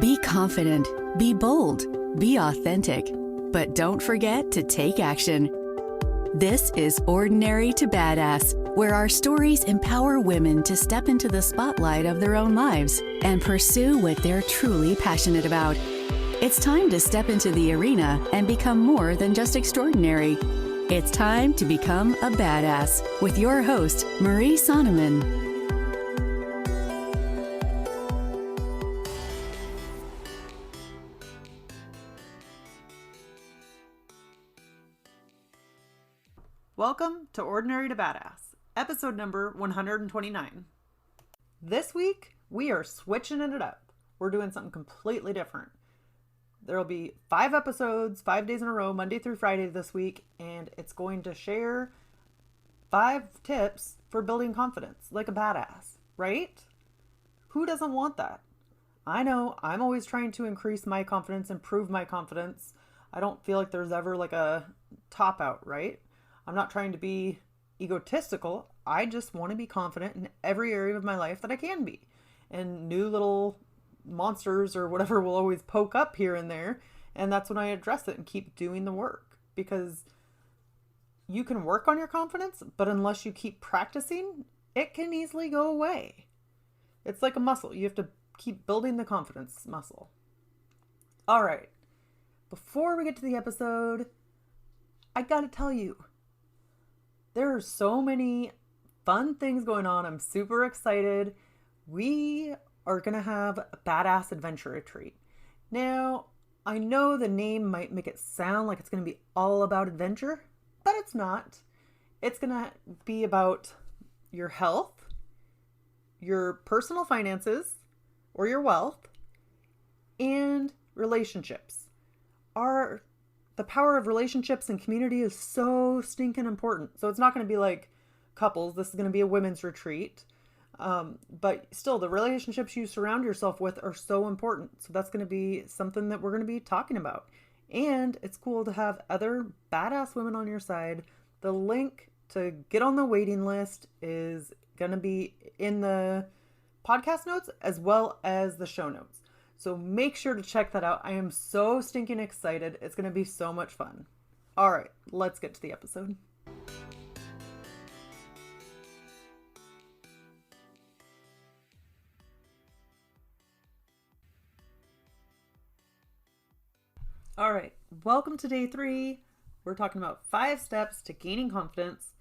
Be confident, be bold, be authentic, but don't forget to take action. This is Ordinary to Badass, where our stories empower women to step into the spotlight of their own lives and pursue what they're truly passionate about. It's time to step into the arena and become more than just extraordinary. It's time to become a badass with your host, Marie Sonneman. Welcome to Ordinary to Badass, episode number 129. This week, we are switching it up. We're doing something completely different. There'll be 5 episodes, 5 days in a row, Monday through Friday this week, and it's going to share 5 tips for building confidence, like a badass, right? Who doesn't want that? I know, I'm always trying to increase my confidence, improve my confidence. I don't feel like there's ever like a top out, right? I'm not trying to be egotistical. I just want to be confident in every area of my life that I can be. And new little monsters or whatever will always poke up here and there. And that's when I address it and keep doing the work. Because you can work on your confidence, but unless you keep practicing, it can easily go away. It's like a muscle. You have to keep building the confidence muscle. All right. Before we get to the episode, I gotta tell you, there are so many fun things going on. I'm super excited. We are going to have a badass adventure retreat. Now, I know the name might make it sound like it's going to be all about adventure, but it's not. It's going to be about your health, your personal finances, or your wealth, and relationships. The power of relationships and community is so stinking important. So it's not going to be like couples. This is going to be a women's retreat. But still, the relationships you surround yourself with are so important. So that's going to be something that we're going to be talking about. And it's cool to have other badass women on your side. The link to get on the waiting list is going to be in the podcast notes as well as the show notes. So make sure to check that out. I am so stinking excited. It's going to be so much fun. All right, let's get to the episode. All right, welcome to day 3. We're talking about 5 steps to gaining confidence.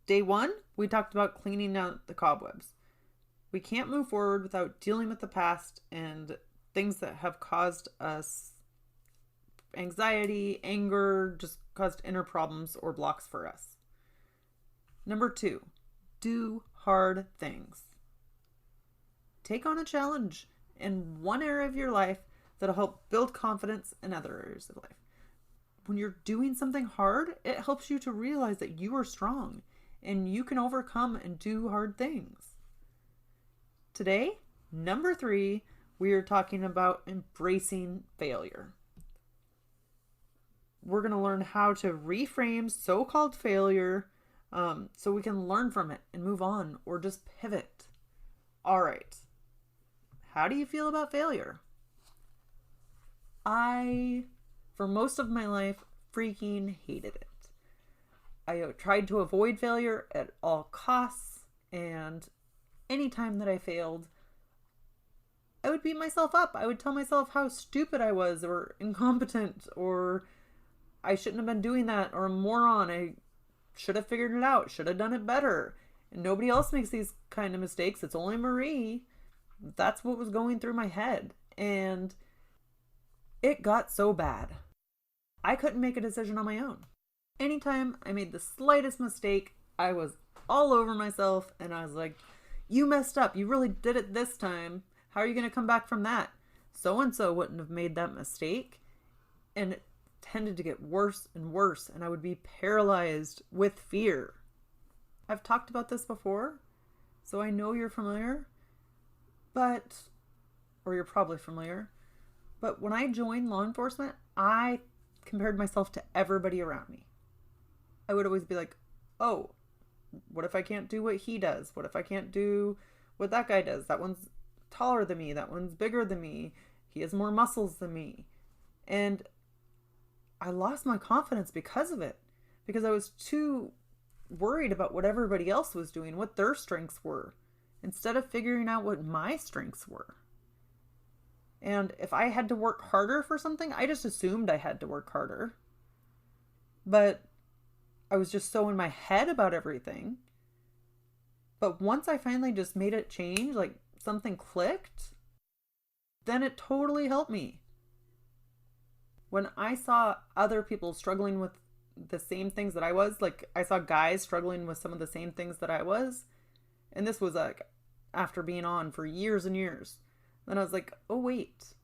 Day 1, we talked about cleaning out the cobwebs. We can't move forward without dealing with the past and things that have caused us anxiety, anger, just caused inner problems or blocks for us. Number 2, do hard things. Take on a challenge in one area of your life that'll help build confidence in other areas of life. When you're doing something hard, it helps you to realize that you are strong and you can overcome and do hard things. Today, number 3, we are talking about embracing failure. We're going to learn how to reframe so-called failure so we can learn from it and move on or just pivot. All right. How do you feel about failure? I, for most of my life, freaking hated it. I tried to avoid failure at all costs, and anytime that I failed, I would beat myself up. I would tell myself how stupid I was or incompetent or I shouldn't have been doing that or a moron. I should have figured it out, should have done it better. And nobody else makes these kind of mistakes. It's only Marie. That's what was going through my head. And it got so bad. I couldn't make a decision on my own. Anytime I made the slightest mistake, I was all over myself and I was like, you messed up. You really did it this time. How are you going to come back from that? So-and-so wouldn't have made that mistake. And it tended to get worse and worse. And I would be paralyzed with fear. I've talked about this before, so I know you're familiar. Or you're probably familiar. But when I joined law enforcement, I compared myself to everybody around me. I would always be like, oh, what if I can't do what he does? What if I can't do what that guy does? That one's taller than me. That one's bigger than me. He has more muscles than me. And I lost my confidence because of it. Because I was too worried about what everybody else was doing, what their strengths were, instead of figuring out what my strengths were. And if I had to work harder for something, I just assumed I had to work harder. But I was just so in my head about everything. But once I finally just made it change, like something clicked, then it totally helped me. When I saw other people struggling with the same things that I was, like I saw guys struggling with some of the same things that I was, and this was like after being on for years and years, then I was like, oh wait,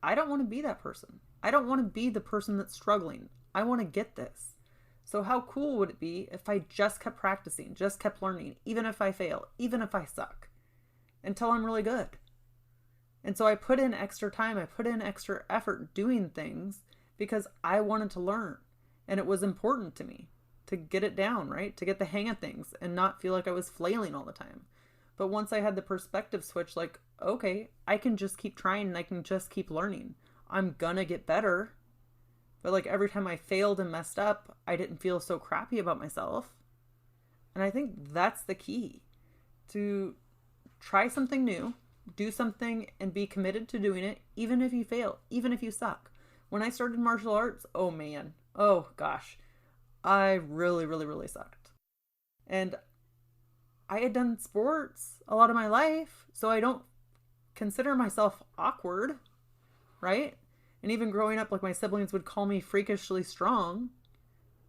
I don't want to be that person. I don't want to be the person that's struggling. I want to get this. So how cool would it be if I just kept practicing, just kept learning, even if I fail, even if I suck, until I'm really good? And so I put in extra time, I put in extra effort doing things because I wanted to learn. And it was important to me to get it down, right? To get the hang of things and not feel like I was flailing all the time. But once I had the perspective switch, like, okay, I can just keep trying and I can just keep learning. I'm gonna get better. But like every time I failed and messed up, I didn't feel so crappy about myself. And I think that's the key. To try something new, do something and be committed to doing it, even if you fail, even if you suck. When I started martial arts, oh man, oh gosh, I really, really, really sucked. And I had done sports a lot of my life, so I don't consider myself awkward, right? And even growing up, like my siblings would call me freakishly strong.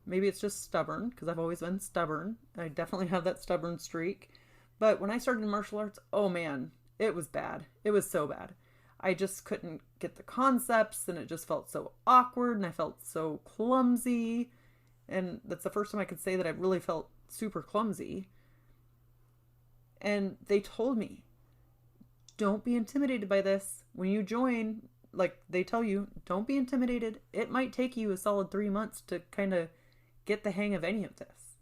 Maybe it's just stubborn, because I've always been stubborn. I definitely have that stubborn streak. But when I started martial arts, oh man, it was bad. It was so bad. I just couldn't get the concepts, and it just felt so awkward, and I felt so clumsy. And that's the first time I could say that I really felt super clumsy. And they told me, don't be intimidated by this. When you join, like they tell you, don't be intimidated. It might take you a solid 3 months to kind of get the hang of any of this.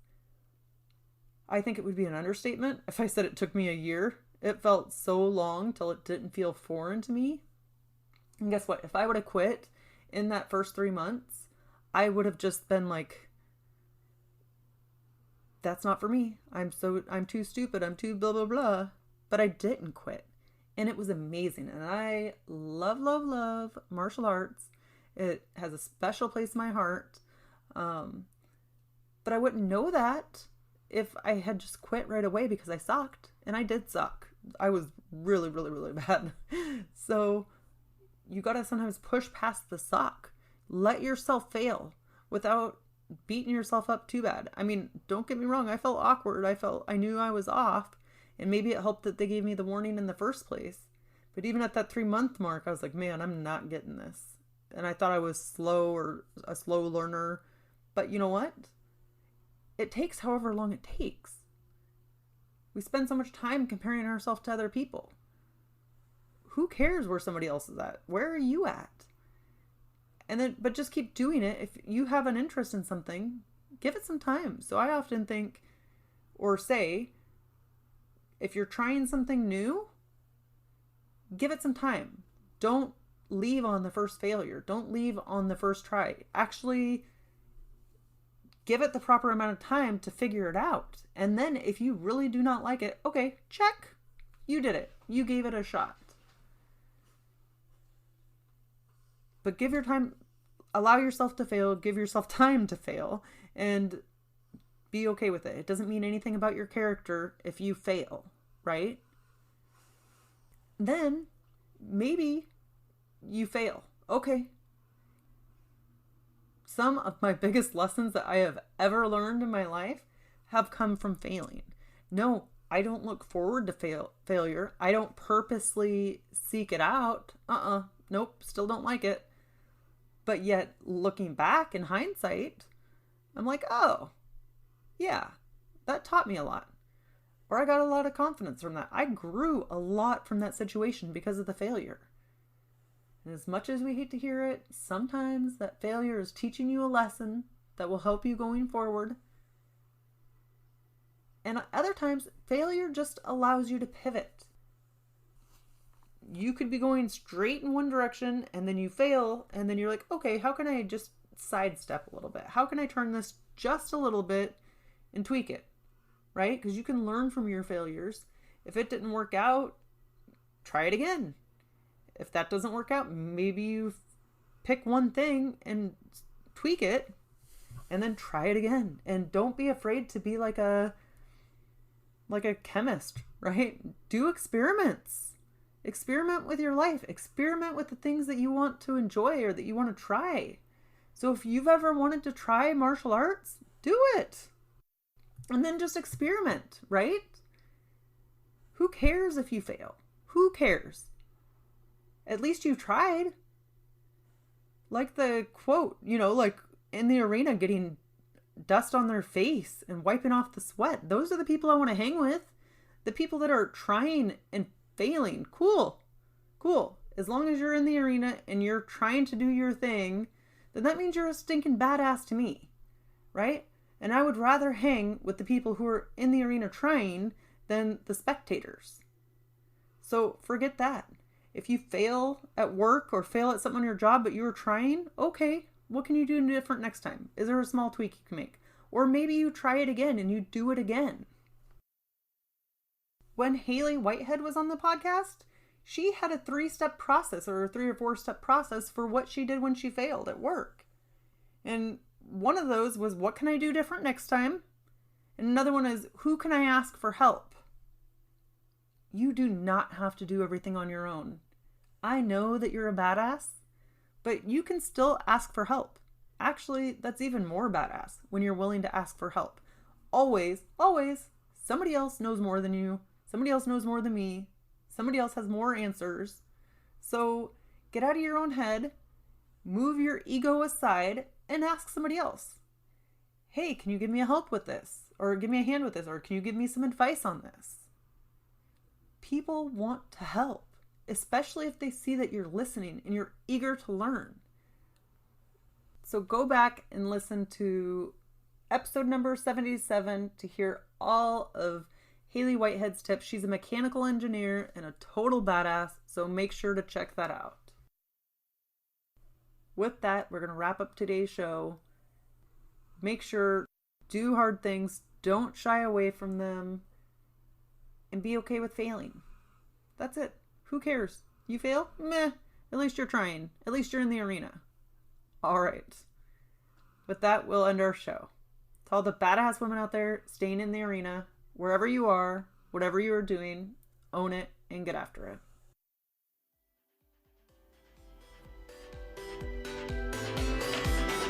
I think it would be an understatement if I said it took me a year. It felt so long till it didn't feel foreign to me. And guess what? If I would have quit in that first 3 months, I would have just been like, that's not for me. I'm too stupid. I'm too blah, blah, blah. But I didn't quit. And it was amazing. And I love, love, love martial arts. It has a special place in my heart. But I wouldn't know that if I had just quit right away, because I sucked. And I did suck. I was really, really, really bad. So you got to sometimes push past the suck. Let yourself fail without beating yourself up too bad. I mean, don't get me wrong. I felt awkward. I knew I was off. And maybe it helped that they gave me the warning in the first place. But even at that 3-month mark, I was like, man, I'm not getting this. And I thought I was slow or a slow learner. But you know what? It takes however long it takes. We spend so much time comparing ourselves to other people. Who cares where somebody else is at? Where are you at? But just keep doing it. If you have an interest in something, give it some time. So I often think or say, if you're trying something new, give it some time. Don't leave on the first failure. Don't leave on the first try. Actually, give it the proper amount of time to figure it out. And then if you really do not like it, okay, check. You did it. You gave it a shot. But give your time, allow yourself to fail, give yourself time to fail, and be okay with it. It doesn't mean anything about your character if you fail, right? Then maybe you fail. Okay. Some of my biggest lessons that I have ever learned in my life have come from failing. No, I don't look forward to failure. I don't purposely seek it out. Nope, still don't like it. But yet, looking back in hindsight, I'm like, oh, yeah, that taught me a lot. Or I got a lot of confidence from that. I grew a lot from that situation because of the failure. And as much as we hate to hear it, sometimes that failure is teaching you a lesson that will help you going forward. And other times, failure just allows you to pivot. you could be going straight in one direction and then you fail, and then you're like, okay, how can I just sidestep a little bit? How can I turn this just a little bit and tweak it, right? Because you can learn from your failures. If it didn't work out, try it again. If that doesn't work out, maybe you pick one thing and tweak it and then try it again. And don't be afraid to be like a chemist, right? Do experiments. Experiment with your life. Experiment with the things that you want to enjoy or that you want to try. So if you've ever wanted to try martial arts, do it. And then just experiment, right? Who cares if you fail? Who cares? At least you tried. Like the quote, like in the arena getting dust on their face and wiping off the sweat. Those are the people I want to hang with. The people that are trying and failing. Cool. As long as you're in the arena and you're trying to do your thing, then that means you're a stinking badass to me, right? And I would rather hang with the people who are in the arena trying than the spectators. So forget that. If you fail at work or fail at something on your job, but you were trying, okay, what can you do different next time? Is there a small tweak you can make? Or maybe you try it again and you do it again. When Haley Whitehead was on the podcast, she had a 3-step process or a 3 or 4-step process for what she did when she failed at work. And one of those was, what can I do different next time? And another one is, who can I ask for help? You do not have to do everything on your own. I know that you're a badass, but you can still ask for help. Actually, that's even more badass when you're willing to ask for help. Always, somebody else knows more than you. Somebody else knows more than me. Somebody else has more answers. So get out of your own head, move your ego aside, and ask somebody else. Hey, can you give me a help with this? Or give me a hand with this? Or can you give me some advice on this? People want to help, especially if they see that you're listening and you're eager to learn. So go back and listen to episode number 77 to hear all of Haley Whitehead's tips. She's a mechanical engineer and a total badass, so make sure to check that out. With that, we're going to wrap up today's show. Make sure, do hard things, don't shy away from them, and be okay with failing. That's it. Who cares? You fail? Meh. At least you're trying. At least you're in the arena. All right. With that, we'll end our show. To all the badass women out there staying in the arena, wherever you are, whatever you are doing, own it and get after it.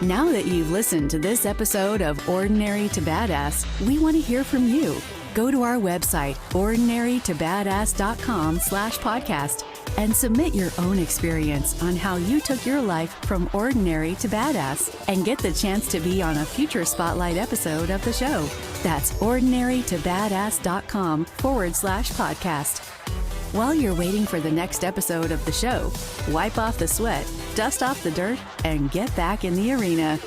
Now that you've listened to this episode of Ordinary to Badass, we want to hear from you. Go to our website, ordinarytobadass.com/podcast, and submit your own experience on how you took your life from ordinary to badass and get the chance to be on a future Spotlight episode of the show. That's ordinarytobadass.com/podcast. While you're waiting for the next episode of the show, wipe off the sweat, dust off the dirt, and get back in the arena.